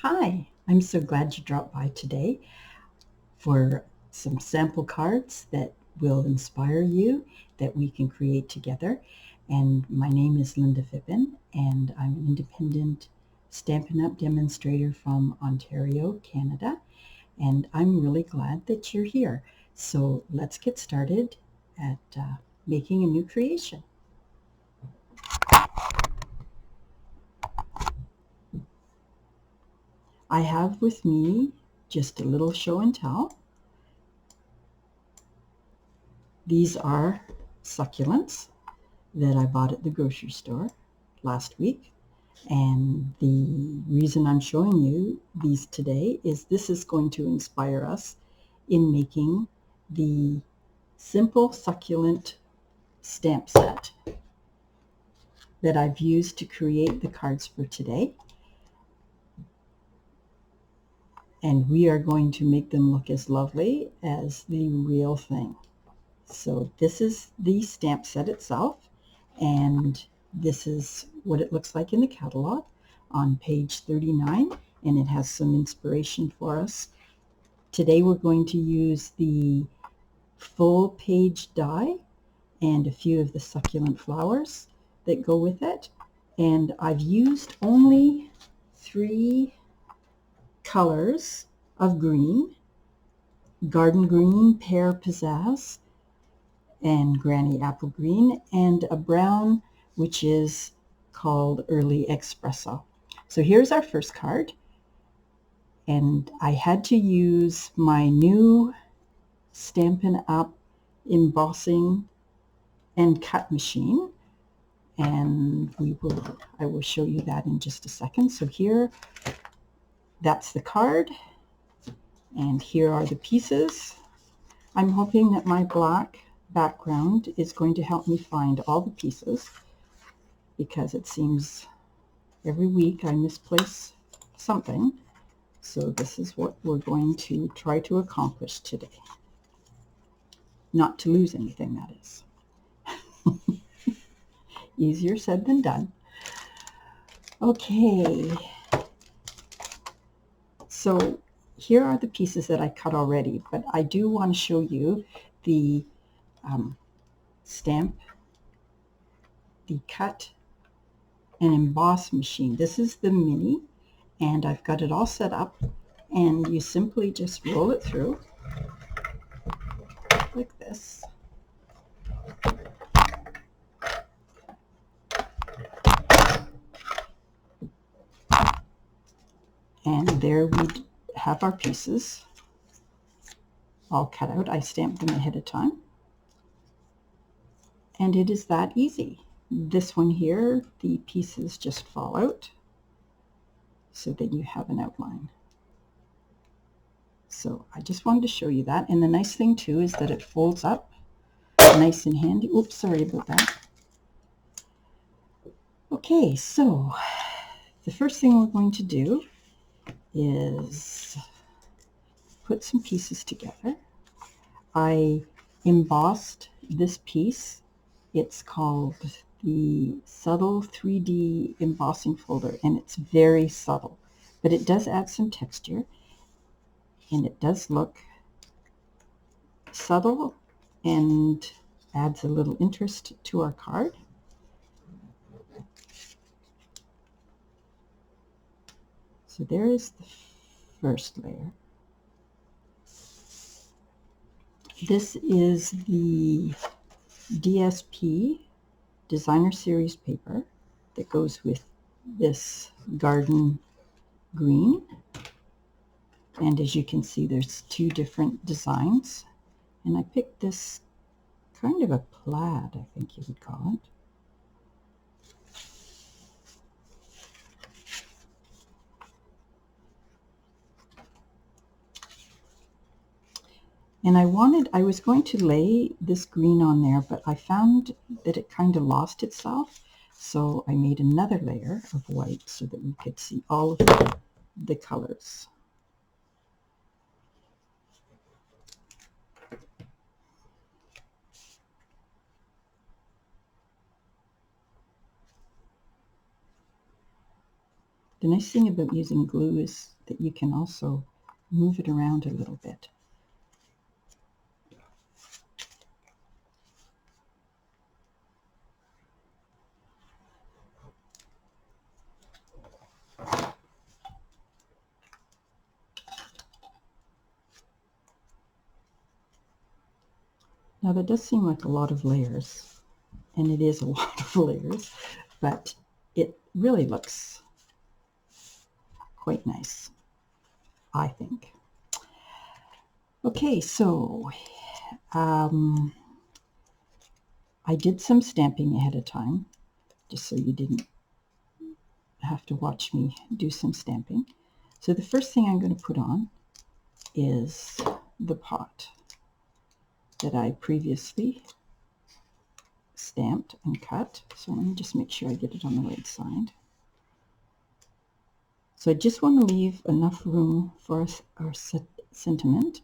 Hi, I'm so glad you dropped by today for some sample cards that will inspire you that we can create together. And my name is Lynda Phippen, and I'm an independent Stampin' Up! Demonstrator from Ontario, Canada. And I'm really glad that you're here. So let's get started at making a new creation. I have with me just a little show and tell. These are succulents that I bought at the grocery store last week. And the reason I'm showing you these today is this is going to inspire us in making the Simple Succulent stamp set that I've used to create the cards for today. And we are going to make them look as lovely as the real thing. So this is the stamp set itself, and this is what it looks like in the catalog on page 39, and it has some inspiration for us. Today we're going to use the full page die and a few of the succulent flowers that go with it, and I've used only 3 colors of green: garden green, pear, pizzazz, and granny apple green, and a brown which is called Early Expresso. So here's our first card, and I had to use my new Stampin' Up! Embossing and cut machine, and I will show you that in just a second. So here, that's the card, and here are the pieces. I'm hoping that my black background is going to help me find all the pieces, because it seems every week I misplace something. So this is what we're going to try to accomplish today. Not to lose anything, that is. Easier said than done. Okay. So here are the pieces that I cut already, but I do want to show you the stamp, the cut and emboss machine. This is the mini, and I've got it all set up, and you simply just roll it through like this. And there we have our pieces all cut out. I stamped them ahead of time, and it is that easy. This one here, the pieces just fall out, so then you have an outline. So I just wanted to show you that. And the nice thing too is that it folds up nice and handy. Oops, sorry about that. Okay, so the first thing we're going to do is put some pieces together. I embossed this piece. It's called the Subtle 3D Embossing Folder, and it's very subtle, but it does add some texture, and it does look subtle and adds a little interest to our card. So there is the first layer. This is the DSP Designer Series paper that goes with this garden green. And as you can see, there's 2 different designs. And I picked this kind of a plaid, I think you would call it. And I was going to lay this green on there, but I found that it kind of lost itself. So I made another layer of white so that we could see all of the colors. The nice thing about using glue is that you can also move it around a little bit. Now that does seem like a lot of layers, and it is a lot of layers, but it really looks quite nice, I think. Okay, so I did some stamping ahead of time, just so you didn't have to watch me do some stamping. So the first thing I'm going to put on is the pot that I previously stamped and cut. So let me just make sure I get it on the right side. So I just want to leave enough room for our sentiment.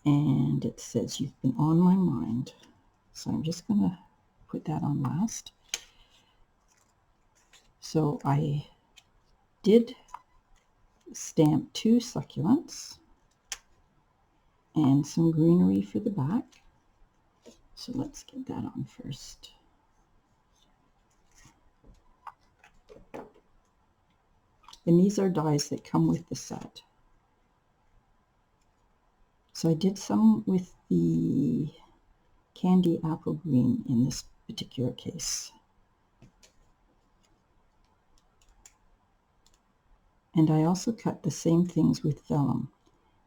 And it says, "You've been on my mind." So I'm just going to put that on last. So I did stamp 2 succulents and some greenery for the back. So let's get that on first. And these are dies that come with the set. So I did some with the candy apple green in this particular case. And I also cut the same things with vellum.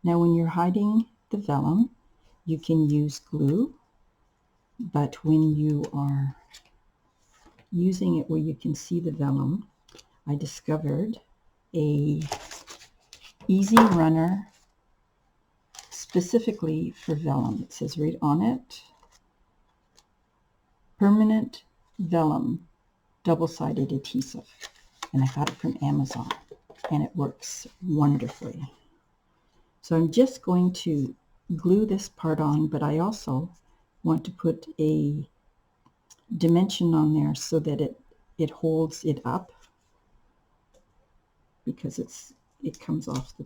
Now when you're hiding the vellum, you can use glue, but when you are using it where you can see the vellum, I discovered a easy runner specifically for vellum. It says right on it, permanent vellum double-sided adhesive, and I got it from Amazon, and it works wonderfully. So I'm just going to glue this part on, but I also want to put a dimension on there so that it holds it up, because it comes off the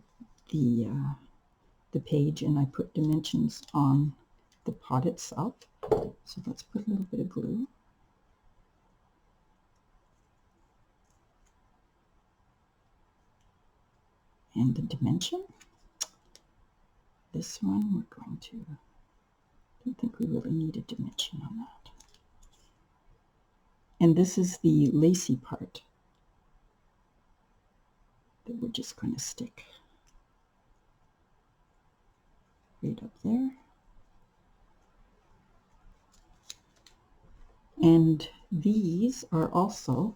page, and I put dimensions on the pot itself. So let's put a little bit of glue. And the dimension, this one we're going to, I don't think we really need a dimension on that. And this is the lacy part that we're just going to stick right up there. And these are also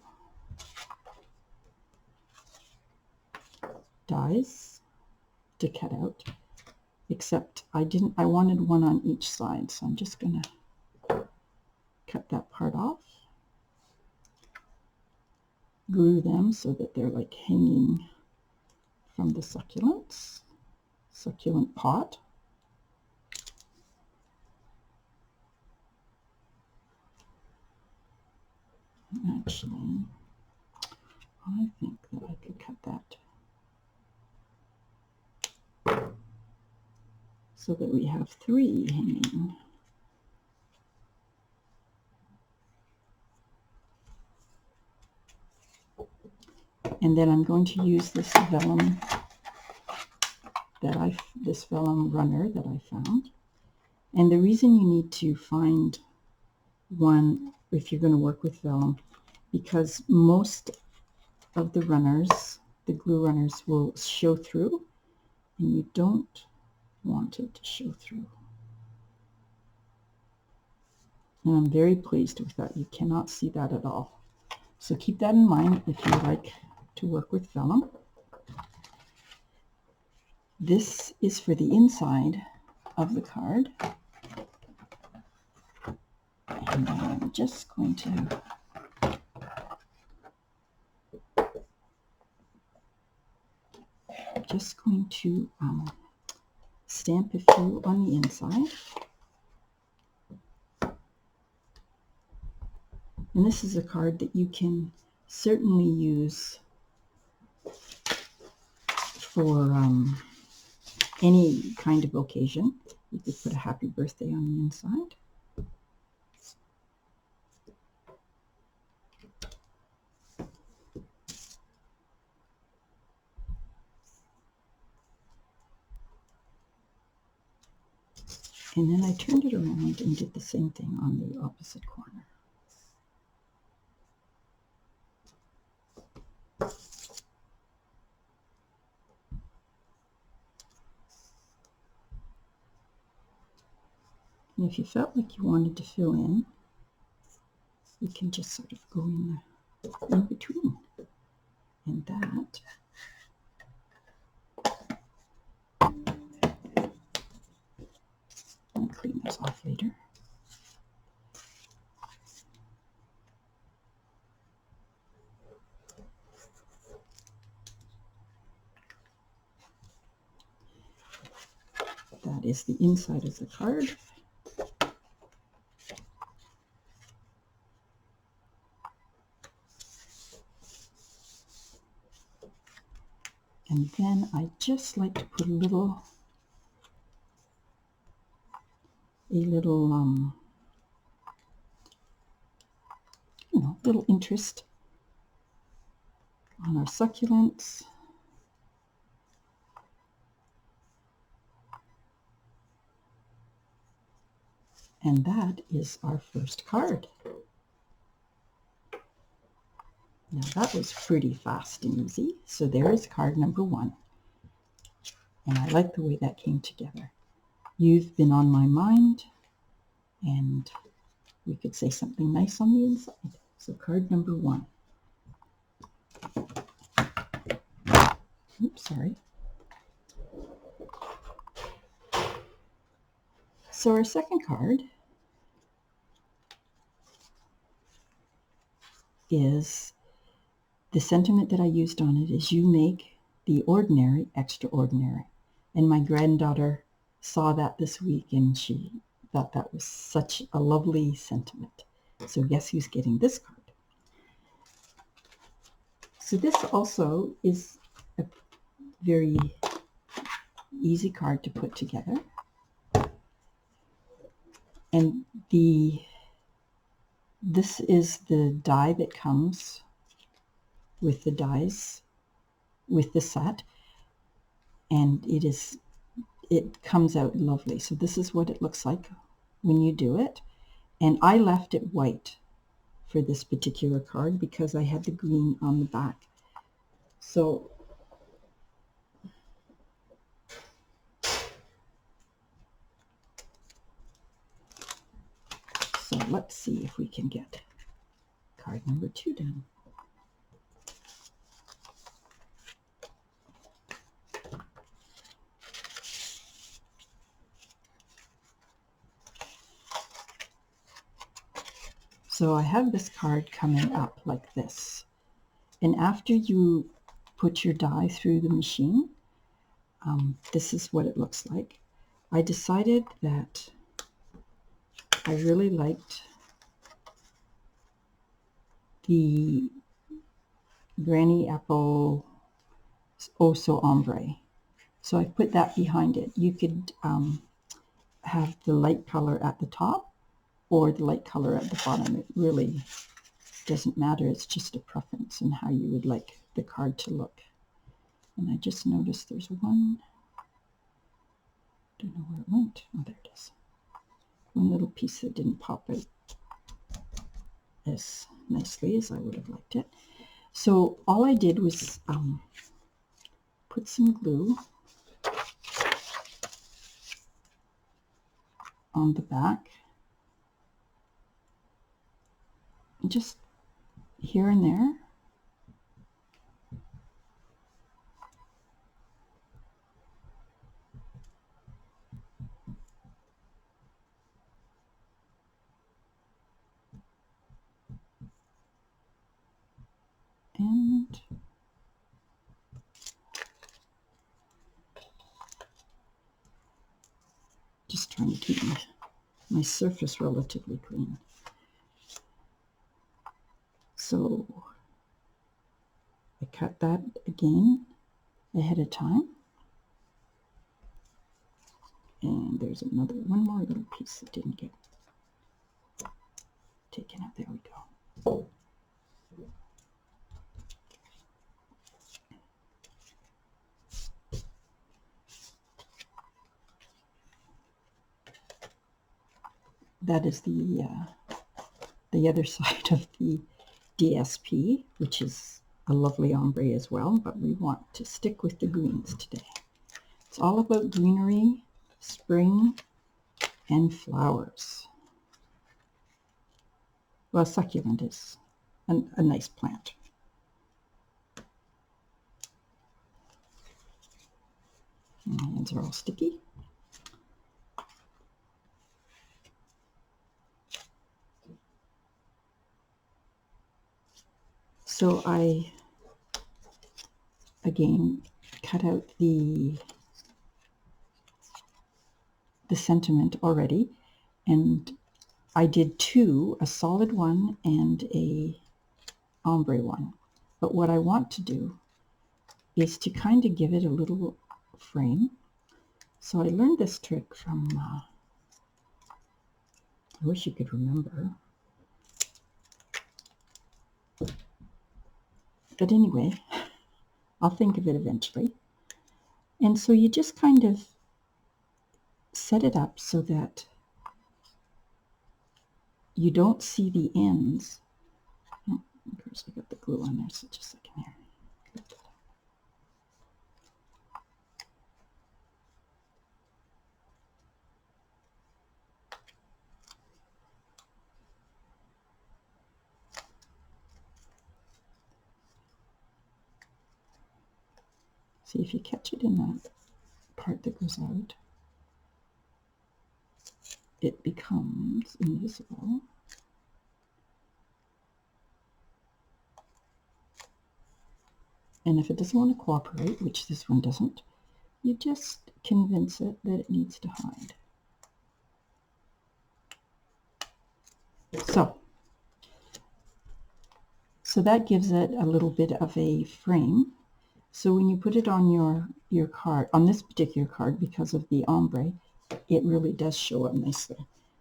dies to cut out, except I wanted one on each side, so I'm just going to cut that part off, glue them so that they're like hanging from the succulents, succulent pot. Actually, I think that I could cut that so that we have 3 hanging. And then I'm going to use this vellum this vellum runner that I found. And the reason you need to find one if you're going to work with vellum, because most of the runners, the glue runners, will show through, and you don't want it to show through. And I'm very pleased with that. You cannot see that at all. So keep that in mind if you like to work with vellum. This is for the inside of the card. And I'm just going to stamp a few on the inside. And this is a card that you can certainly use for any kind of occasion. You could put a happy birthday on the inside. And then I turned it around and did the same thing on the opposite corner. And if you felt like you wanted to fill in, you can just sort of go in between. And that I'll clean those off later. That is the inside of the card. And then I just like to put a little little interest on our succulents. And that is our first card. Now that was pretty fast and easy. So there is card number 1. And I like the way that came together. You've been on my mind, and we could say something nice on the inside. So card number 1. Oops, sorry. So our second card is the sentiment that I used on it is, you make the ordinary extraordinary. And my granddaughter saw that this week and she thought that was such a lovely sentiment. So guess who's getting this card? So this also is a very easy card to put together. And this is the die that comes with the dies with the set, and it comes out lovely. So this is what it looks like when you do it. And I left it white for this particular card because I had the green on the back. So let's see if we can get card number 2 done. So I have this card coming up like this. And after you put your die through the machine, this is what it looks like. I decided that I really liked the Granny Apple Oh So Ombre. So I put that behind it. You could have the light color at the top or the light color at the bottom. It really doesn't matter. It's just a preference and how you would like the card to look. And I just noticed there's one, don't know where it went. Oh, there it is. One little piece that didn't pop out as nicely as I would have liked it. So all I did was put some glue on the back, just here and there. And just trying to keep my surface relatively clean. So I cut that again ahead of time. And there's one more little piece that didn't get taken out. There we go. That is the other side of the DSP, which is a lovely ombre as well, but we want to stick with the greens today. It's all about greenery, spring, and flowers. Well, succulent is a nice plant. My hands are all sticky. So I, again, cut out the sentiment already, and I did two, a solid one and a ombre one. But what I want to do is to kind of give it a little frame. So I learned this trick from, I wish you could remember. But anyway, I'll think of it eventually. And so you just kind of set it up so that you don't see the ends. Oh, of course, I got the glue on there, so just a second here. See, if you catch it in that part that goes out, it becomes invisible. And if it doesn't want to cooperate, which this one doesn't, you just convince it that it needs to hide. So that gives it a little bit of a frame. So when you put it on your card, on this particular card, because of the ombre, it really does show up nicely.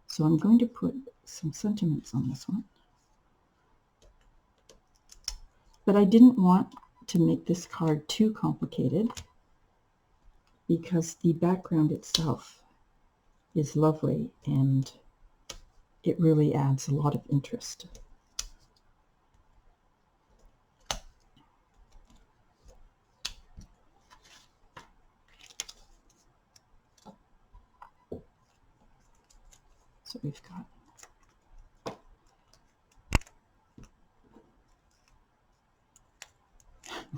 So I'm going to put some sentiments on this one. But I didn't want to make this card too complicated because the background itself is lovely and it really adds a lot of interest. So we've got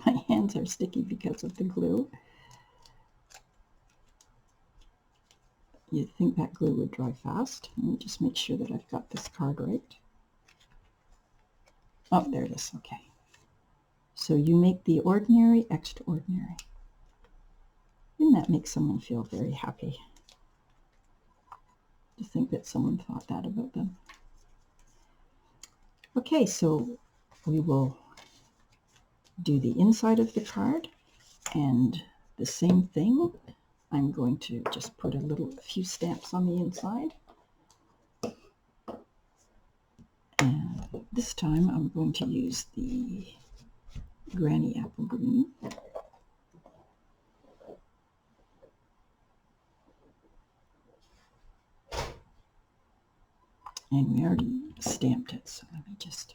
my hands are sticky because of the glue. You'd think that glue would dry fast. Let me just make sure that I've got this card right. Oh, there it is. Okay. So you make the ordinary extraordinary. And that makes someone feel very happy to think that someone thought that about them. Okay, so we will do the inside of the card, and the same thing. I'm going to just put a few stamps on the inside. And this time I'm going to use the Granny Apple Green. And we already stamped it, so let me just...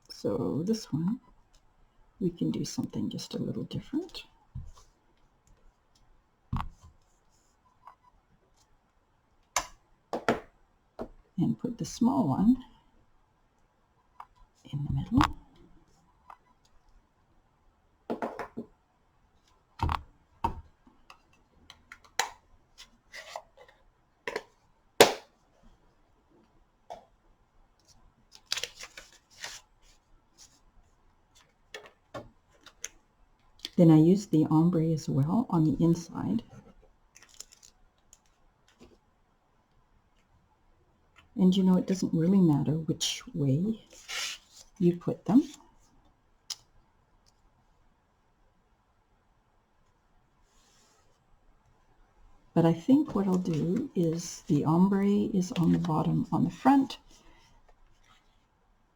So this one, we can do something just a little different. And put the small one in the middle. Then I used the ombre as well on the inside. And you know, it doesn't really matter which way you put them. But I think what I'll do is the ombre is on the bottom on the front.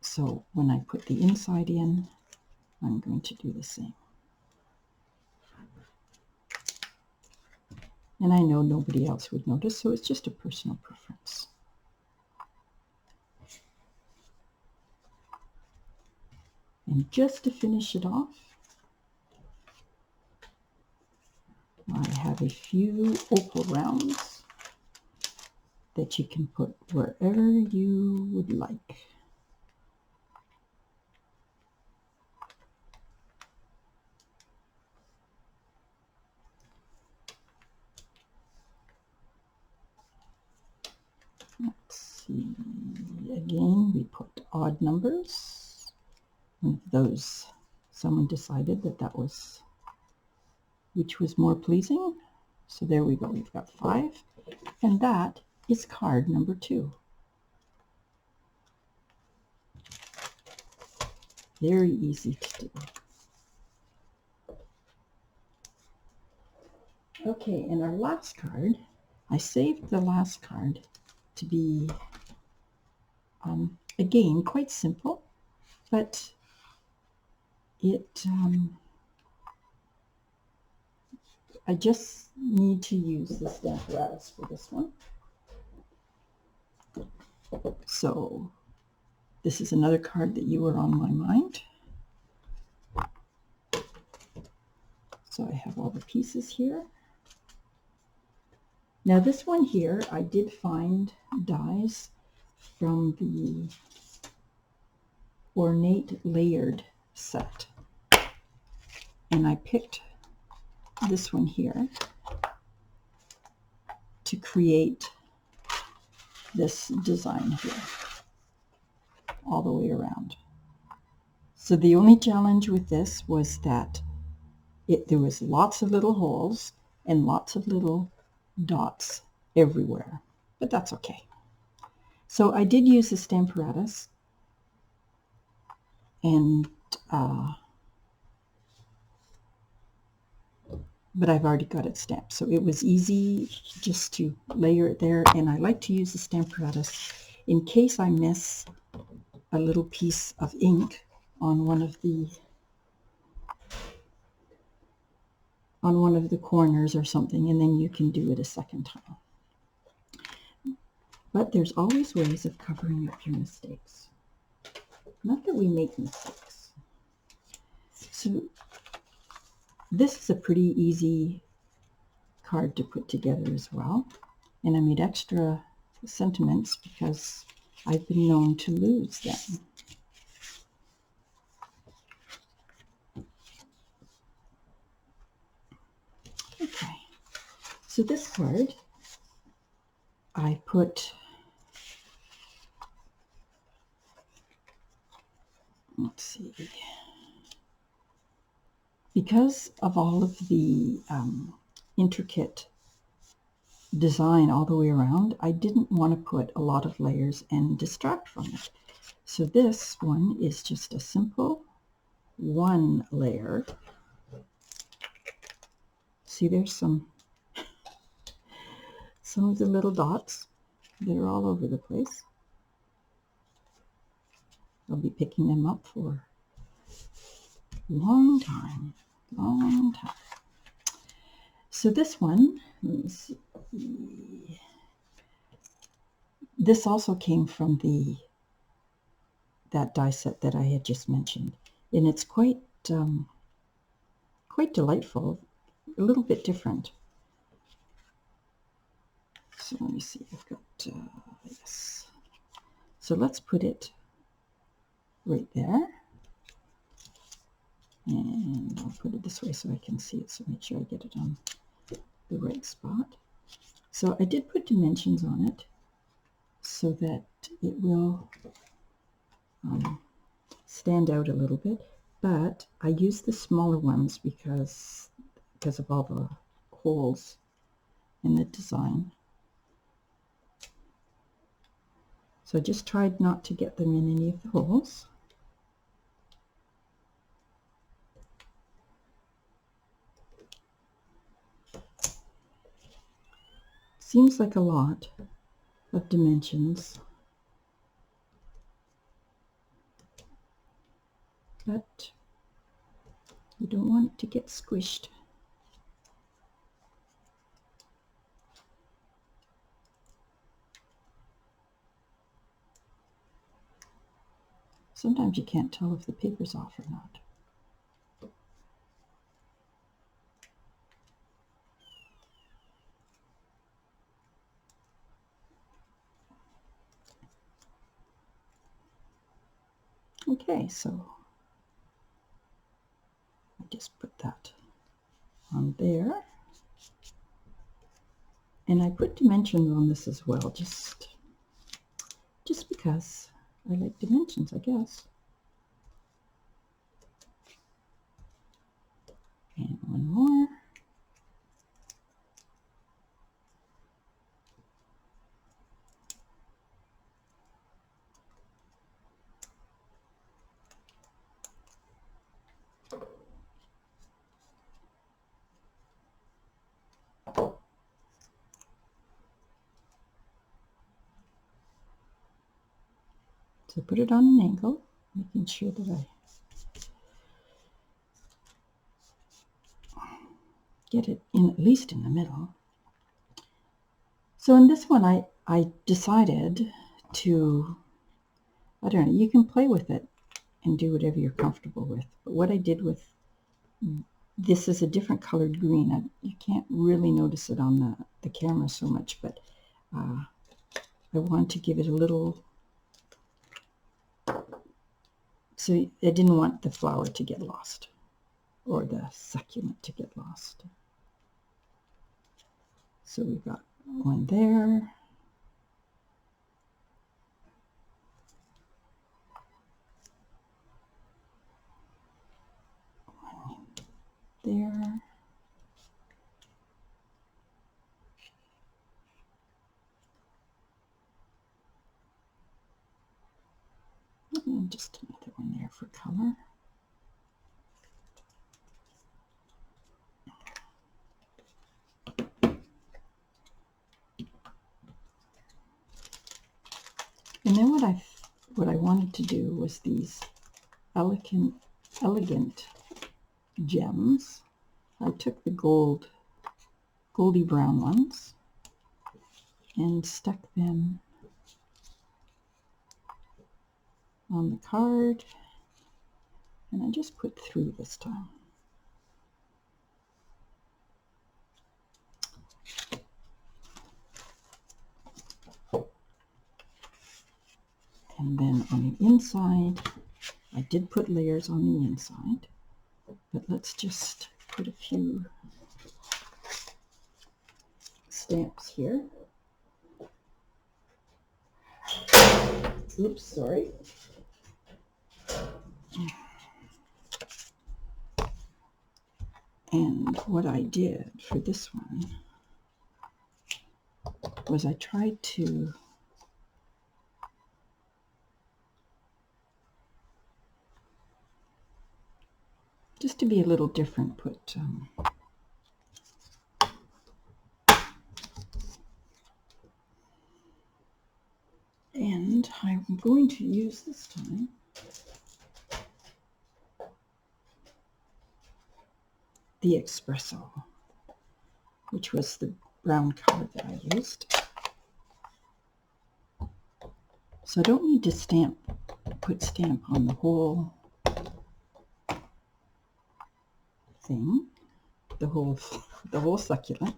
So when I put the inside in, I'm going to do the same. And I know nobody else would notice, so it's just a personal preference. And just to finish it off, I have a few opal rounds that you can put wherever you would like. Let's see, again, we put odd numbers. One of those, someone decided that was which was more pleasing. So there we go, we've got 5. And that is card number 2. Very easy to do. Okay, and our last card, I saved the last card to be, again, quite simple, but it, I just need to use the Stamparatus for this one. So this is another card that you were on my mind. So I have all the pieces here. Now this one here, I did find dies from the Ornate Layered set. And I picked this one here to create this design here all the way around. So the only challenge with this was that there was lots of little holes and lots of little dots everywhere, but that's okay. So I did use the Stamparatus, and but I've already got it stamped, so it was easy just to layer it there. And I like to use the Stamparatus in case I miss a little piece of ink on one of the corners or something, and then you can do it a second time. But there's always ways of covering up your mistakes. Not that we make mistakes. So this is a pretty easy card to put together as well. And I made extra sentiments because I've been known to lose them. Okay, so this card I put, let's see, because of all of the intricate design all the way around, I didn't want to put a lot of layers and distract from it. So this one is just a simple one layer. See, there's some of the little dots. They're all over the place. I'll be picking them up for a long time, long time. So this one, let me see. This also came from that die set that I had just mentioned, and it's quite delightful, a little bit different. So let me see, I've got, yes. So let's put it right there. And I'll put it this way so I can see it, so make sure I get it on the right spot. So I did put dimensions on it so that it will stand out a little bit. but I use the smaller ones because of all the holes in the design. So I just tried not to get them in any of the holes. Seems like a lot of dimensions, but you don't want it to get squished. Sometimes you can't tell if the paper's off or not. Okay, so I just put that on there. And I put dimensions on this as well, just because I like dimensions, I guess. And one more. So put it on an angle, making sure that I get it in at least in the middle. So in this one, I decided to, I don't know, you can play with it and do whatever you're comfortable with. But what I did with this is a different colored green. You can't really notice it on the camera so much, but I want to give it a little, so I didn't want the flower to get lost or the succulent to get lost. So we've got one there. One there. And just another one there for color. And then what I wanted to do was these elegant gems. I took the goldy brown ones and stuck them on the card, and I just put 3 this time. And then on the inside, I did put layers on the inside, but let's just put a few stamps here. Oops, sorry. And what I did for this one was I tried to just to be a little different, put and I'm going to use this time the Expresso, which was the brown color that I used. So I don't need to put stamp on the whole thing, the whole succulent.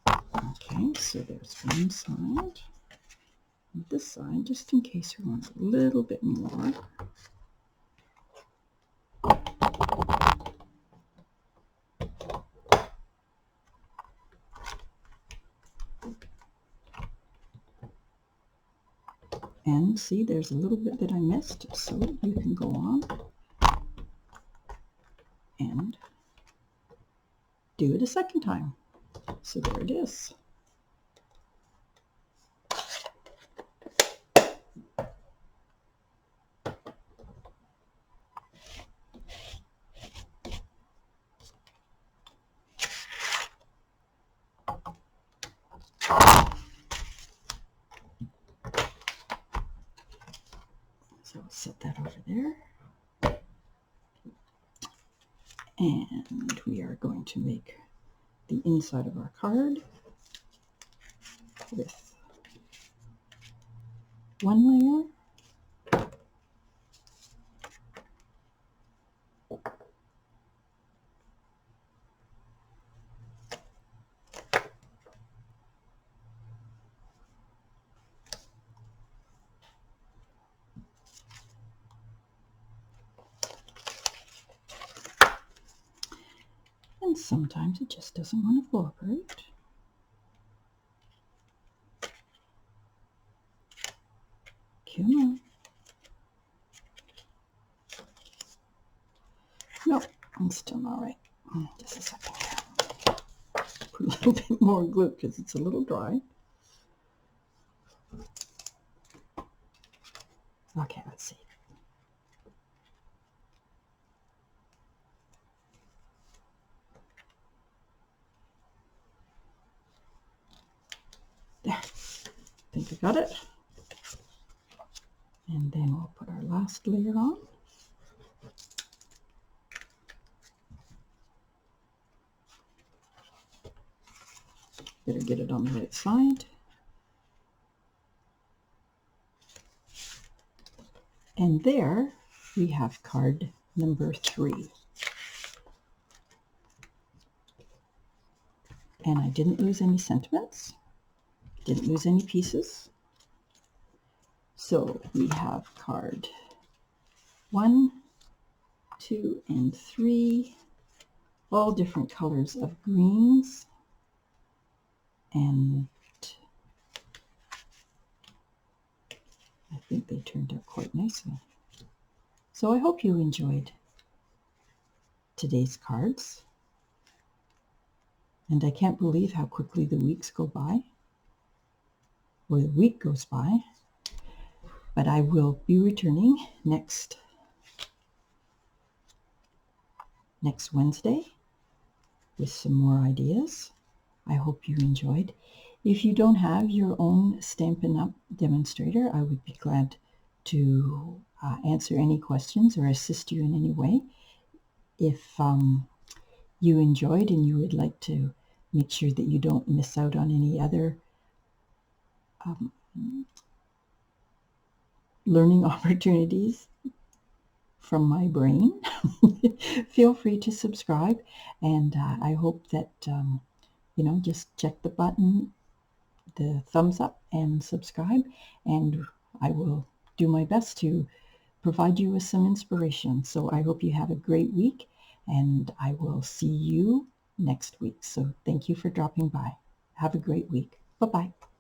Okay, so there's one side. And this side, just in case we want a little bit more. And see, there's a little bit that I missed, so you can go on and do it a second time. So there it is. So I'll set that over there. And we are going to make the inside of our card with one layer, and sometimes it just doesn't want to cooperate. Come on. No, I'm still not right. Just a second here. Put a little bit more glue because it's a little dry. Okay, let's see. There. I think I got it. And then we'll put our last layer on. Better get it on the right side. And there we have card number 3. And I didn't lose any sentiments, didn't lose any pieces. So we have card 1, 2, and 3, all different colors of greens. And I think they turned out quite nicely. So I hope you enjoyed today's cards. And I can't believe how quickly the weeks go by, or the week goes by. But I will be returning next Wednesday with some more ideas. I hope you enjoyed. If you don't have your own Stampin' Up! Demonstrator, I would be glad to answer any questions or assist you in any way. If you enjoyed and you would like to make sure that you don't miss out on any other learning opportunities from my brain, feel free to subscribe. And I hope that just check the button, the thumbs up, and subscribe, and I will do my best to provide you with some inspiration. So I hope you have a great week, and I will see you next week. So thank you for dropping by. Have a great week. Bye-bye.